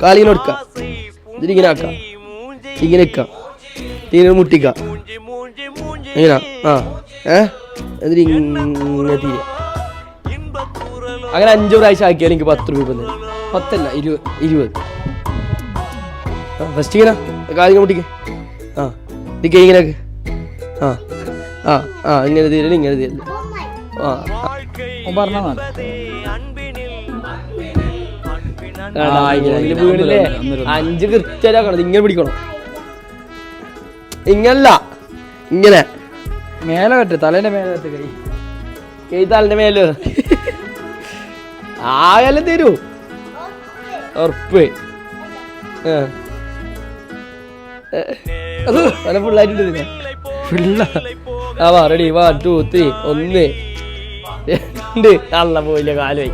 കാലിങ്ങനെ കൊടുക്ക, ഇതിലിങ്ങനെ ആക്ക, ഇങ്ങനെ വെക്ക, തീരെ മുട്ടിക്ക, എങ്ങനാ എന്നിട്ട് ഇങ്ങനെ തീരെ അങ്ങനെ 5 പ്രാവശ്യം ആക്കിയാൽ എനിക്ക് 10 രൂപ തന്നെ. 10 അല്ല 20. ഫസ്റ്റ് ഇങ്ങനെ കാലിങ്ങനെ മുട്ടിക്ക, ഇതിക്ക് ഇങ്ങനെ ഇങ്ങനെ തീരല്, ഇങ്ങനെ തീരല്. വീണില്ലേ 5 കൃത്യമാക്കണം. ഇങ്ങനെ പിടിക്കണം, ഇങ്ങനല്ല ഇങ്ങനെ മേലെ കെട്ട്, തലേന്റെ മേലെ കെട്ട്, കൈ തലേന്റെ മേലെ ആകെല്ലാം തരൂ ഉറപ്പ്. അത് നല്ല ഫുള്ളായിട്ടുണ്ട് ഇതിനെ ഫുള്ള. റെഡി 1 2 3 1 2 നല്ല പോയില്ല കാലുമായി.